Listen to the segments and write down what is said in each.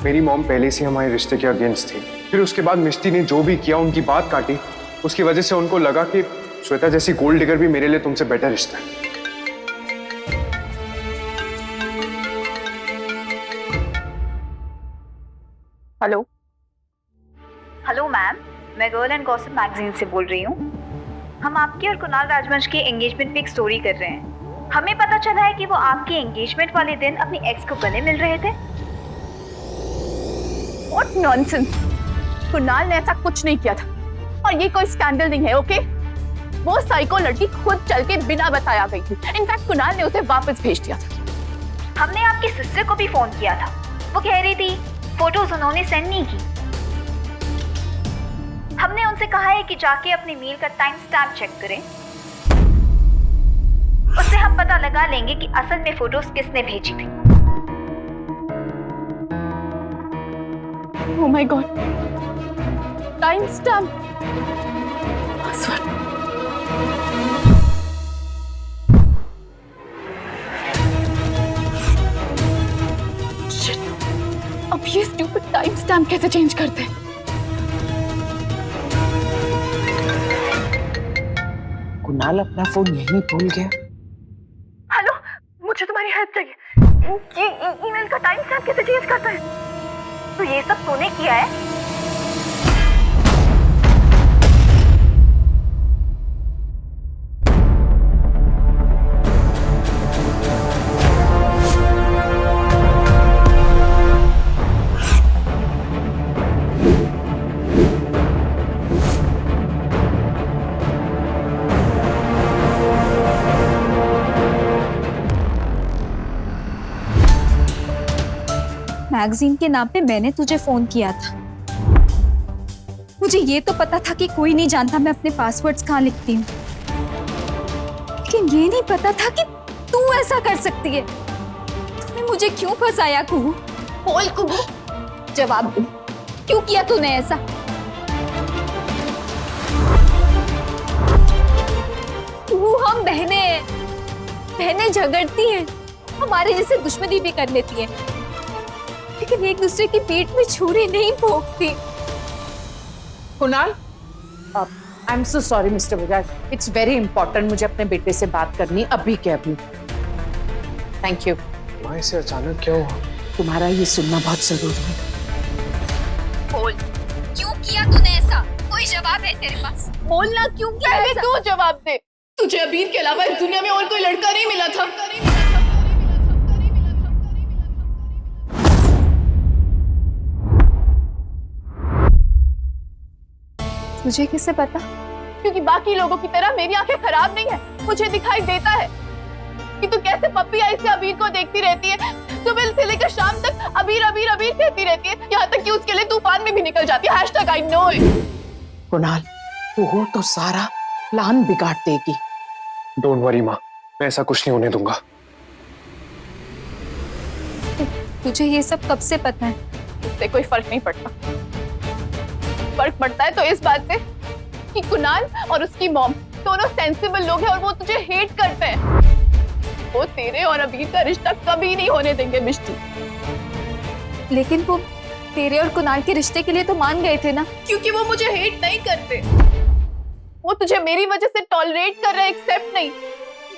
मेरी मॉम पहले से हमारे रिश्ते के अगेंस्ट थी। फिर उसके बाद मिष्टी ने जो भी किया, उनकी बात काटी, उसकी वजह से उनको लगा कि श्वेता जैसी गोल्ड डिगर भी मेरे लिए तुमसे बेटर रिश्ता है। हेलो हेलो मैम, मैं गर्ल एंड गॉसिप मैगजीन से बोल रही हूँ। हम आपकी और कुणाल राजवंश की एंगेजमेंट पे एक स्टोरी कर रहे हैं। हमें पता चला है कि वो आपके एंगेजमेंट वाले दिन अपनी एक्स को गले मिल रहे थे। What nonsense! कुणाल ने ऐसा कुछ नहीं किया था और ये कोई स्कैंडल नहीं है, ओके? वो साइको लड़की खुद चल के बिना बताया गई थी। इनफैक्ट कुणाल ने उसे वापस भेज दिया था। हमने आपकी सिस्टर को भी फोन किया था, वो कह रही थी फोटोज उन्होंने सेंड नहीं की। हमने उनसे कहा है कि जाके अपनी मील का टाइम स्टैम्प चेक करें, उससे हम पता लगा लेंगे कि असल में फोटोज किसने भेजी थी। Oh my God, time stamp, password. अब ये स्टूपिड टाइम स्टैम्प कैसे चेंज करते हैं? कुणाल अपना फोन यहीं भूल गया। हेलो, मुझे तुम्हारी हेल्प चाहिए। ईमेल का टाइम स्टैम्प कैसे चेंज करते हैं? तो ये सब तूने किया है? मैगजीन के नाम पे मैंने तुझे फोन किया था। मुझे ये तो पता था कि कोई नहीं जानता मैं अपने पासवर्ड्स कहाँ लिखती हूँ, लेकिन ये नहीं पता था कि तू ऐसा कर सकती है। तूने मुझे क्यों फंसाया कुहू? बोल कुहू, जवाब दे, क्यों किया तूने ऐसा? कुहू, हम बहनें हैं, बहनें झगड़ती हैं, हमारे जैसे दुश्मनी भी कर लेती हैं, लेकिन एक दूसरे की पीठ में छुरी नहीं भोंकती। Kunal, I am so sorry mister Bajaj, it's very important, मुझे अपने बेटे से बात करनी अभी के अभी। Thank you. माँ, इसे अचानक क्या हुआ? तुम्हारा ये सुनना बहुत जरूरी है। बोल, क्यों किया तूने ऐसा? कोई जवाब है तेरे पास? बोलना, क्यों किया पहले ऐसा? तू जवाब दे। तुझे अबीर के अलावा इस दुनिया में और कोई लड़का नहीं मिला था? तुझे किससे पता? क्योंकि बाकी लोगों की तरह मेरी आंखें खराब नहीं है, मुझे दिखाई देता है कि तू कैसे पप्पी आई से अबीर को देखती रहती है, सुबह से लेकर शाम तक अबीर अबीर अबीर कहती रहती है, यहाँ तक कि उसके लिए तूफान में भी निकल जाती है। Hashtag I know it. Kunal, वो तो सारा प्लान बिगाड़ देगी। डोंट वरी माँ, मैं ऐसा कुछ नहीं होने दूंगा। तुझे ये सब कब से पता है? इससे कोई फर्क नहीं पड़ता। फर्क पड़ता है तो इस बात से कि कुणाल और उसकी मॉम दोनों सेंसिबल लोग हैं और वो तुझे हेट करते हैं। वो तेरे और अबीर का रिश्ता कभी नहीं होने देंगे मिष्टी। लेकिन वो तेरे और कुणाल के रिश्ते के लिए तो मान गए थे ना? क्योंकि वो मुझे हेट नहीं करते, वो तुझे मेरी वजह से टॉलरेट कर रहे, एक्सेप्ट नहीं।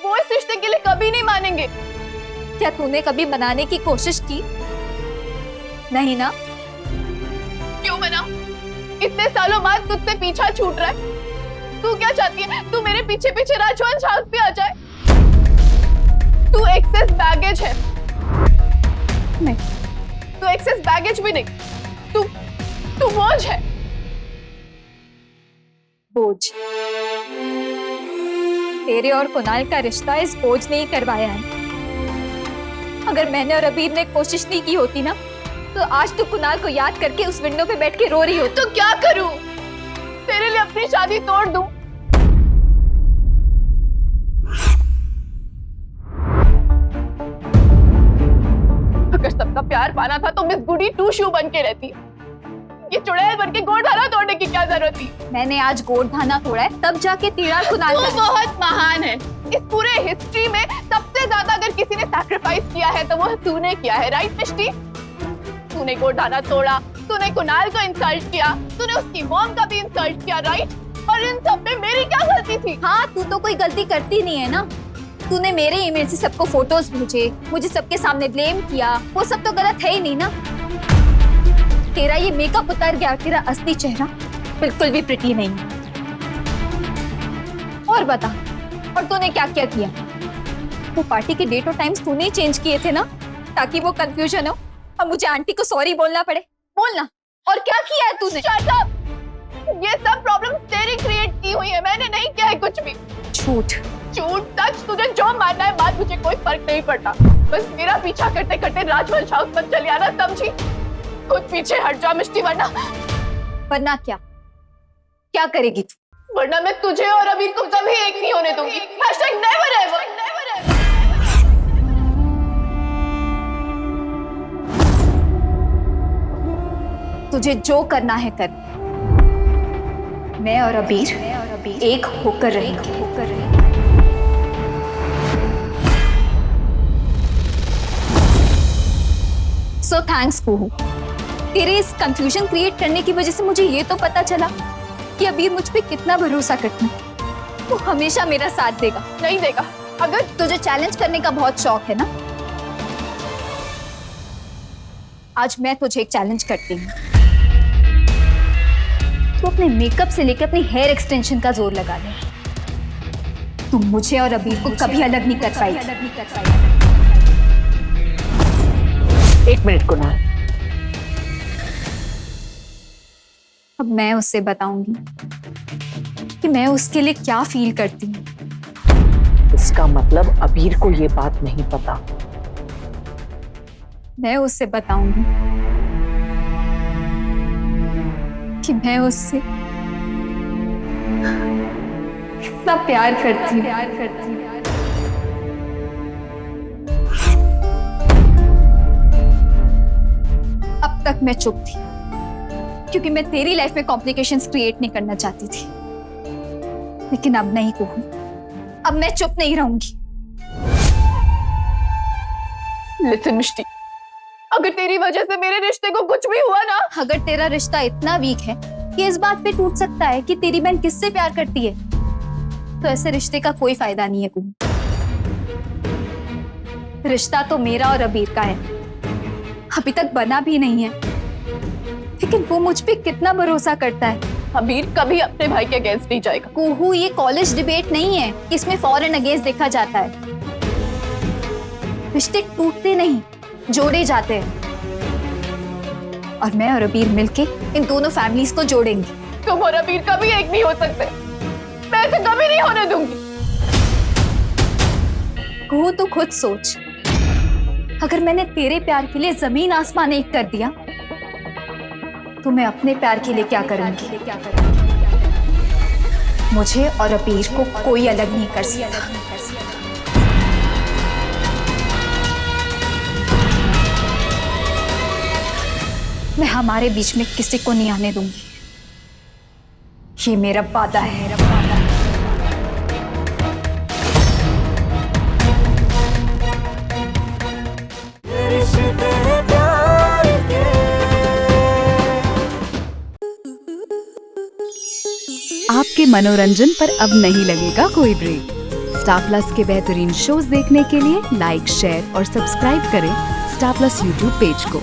वो इस रिश्ते के लिए कभी नहीं मानेंगे। क्या तूने कभी मनाने की कोशिश की? नहीं ना? क्यों मनाऊं? इतने सालों बाद तुझसे पीछा छूट रहा है। तू क्या चाहती है? तू मेरे पीछे पीछे राजवंश हाउस पे आ जाए? तू एक्सेस बैगेज है। नहीं, तू एक्सेस बैगेज भी नहीं, तू बोझ है। बोझ? तेरे और कुणाल का रिश्ता इस बोझ ने ही करवाया है। अगर मैंने और अबीर ने कोशिश नहीं की होती ना, तो आज तू कुणाल को याद करके उस विंडो पे बैठ के रो रही हो। तो क्या करूं? तेरे लिए अपनी शादी तोड़ दूं? अगर सबका प्यार पाना था तो मिस गुडी टू शू बन के रहती। ये चुड़ैल बन के गोड़धाना तोड़ने की क्या जरूरत थी? मैंने आज गोड़धाना तोड़ा है, तब जाके तेरा कुणाल तू बहुत महान है। इस पूरे हिस्ट्री में सबसे ज्यादा अगर किसी ने सैक्रिफाइस किया है तो वो तूने किया है, राइट मिष्टी? तूने गोडाना तोड़ा, तूने कुणाल को इंसल्ट किया, तूने उसकी मॉम का भी इंसल्ट किया, राइट? और इन सब में मेरी क्या गलती थी? हाँ, तू तो कोई गलती करती नहीं है ना। तूने मेरे ईमेल से सबको फोटोज भेजे, मुझे सबके सामने ब्लेम किया, वो सब तो गलत है ही नहीं ना। तेरा ये मेकअप उतर गया, तेरा असली चेहरा बिल्कुल भी प्रिटी नहीं। और बता, और तूने क्या क्या किया? वो पार्टी के डेट और टाइम्स तूने ही चेंज किए थे ना, ताकि वो कंफ्यूजन हो और मुझे आंटी को सॉरी बोलना पड़े। बोलना। और क्या किया है तूने? Shut up! ये सब प्रॉब्लम तेरी क्रिएट की हुई है, मैंने नहीं किया है कुछ भी। झूठ। झूठ सच, तुझे जो मानना है मान, मुझे कोई फर्क नहीं पड़ता। बस मेरा पीछा करते करते राजवंश हाउस पर चली आना, समझी? खुद पीछे हट जा मिष्टी, वरना क्या? क्या करेगी तू? वरना मैं तुझे और अभी को कभी एक नहीं होने दूंगी। #never ever, never ever। तुझे जो करना है कर। मैं और अबीर एक होकर रहेंगे। सो थैंक्स कुहू। तेरे इस कंफ्यूजन क्रिएट करने की वजह से मुझे ये तो पता चला कि अबीर मुझ पे कितना भरोसा करता है। वो हमेशा मेरा साथ देगा। नहीं देगा। अगर तुझे चैलेंज करने का बहुत शौक है ना, आज मैं तुझे एक चैलेंज करती हूँ। तू अपने मेकअप से लेकर अपनी हेयर एक्सटेंशन का जोर लगा ले। तू मुझे और अबीर को कभी अलग नहीं कर पाएगी। एक मिनट कुणाल, अब मैं उससे बताऊंगी कि मैं उसके लिए क्या फील करती हूँ। इसका मतलब अबीर को ये बात नहीं पता। मैं उससे बताऊंगी कि मैं उससे कितना प्यार करती हूँ। अब तक मैं चुप थी क्योंकि मैं तेरी लाइफ में कॉम्प्लिकेशंस क्रिएट नहीं करना चाहती थी, लेकिन अब नहीं कहूँ। अब मैं चुप नहीं रहूंगी। लिसन मिष्टी, अगर तेरी वजह से मेरे रिश्ते को कुछ भी हुआ ना, अगर तेरा रिश्ता इतना वीक है कि इस बात पे टूट सकता है कि तेरी बहन किससे प्यार करती है, तो ऐसे रिश्ते का कोई फायदा नहीं है कुहू। रिश्ता तो मेरा और अबीर का है, अभी तक बना भी नहीं है, लेकिन वो मुझ पे कितना भरोसा करता है। अबीर कभी अपने भाई के अगेंस्ट नहीं जाएगा। कुहू, ये कॉलेज डिबेट नहीं है, इसमें फॉर एंड अगेंस्ट देखा जाता है। रिश्ते टूटते नहीं, जोड़े जाते हैं, और मैं और अबीर मिलके इन दोनों फैमिलीज को जोड़ेंगे। तुम और अबीर कभी एक नहीं हो सकते, मैं इसे कभी नहीं होने दूंगी। कुहू, तू खुद सोच, अगर मैंने तेरे प्यार के लिए जमीन आसमान एक कर दिया, तो मैं अपने प्यार के लिए क्या करूंगी? मुझे और अबीर को कोई अलग नहीं कर सकता। मैं हमारे बीच में किसी को नहीं आने दूंगी, ये मेरा वादा है। आपके मनोरंजन पर अब नहीं लगेगा कोई ब्रेक। स्टार प्लस के बेहतरीन शोज देखने के लिए लाइक, शेयर और सब्सक्राइब करें स्टार प्लस यूट्यूब पेज को।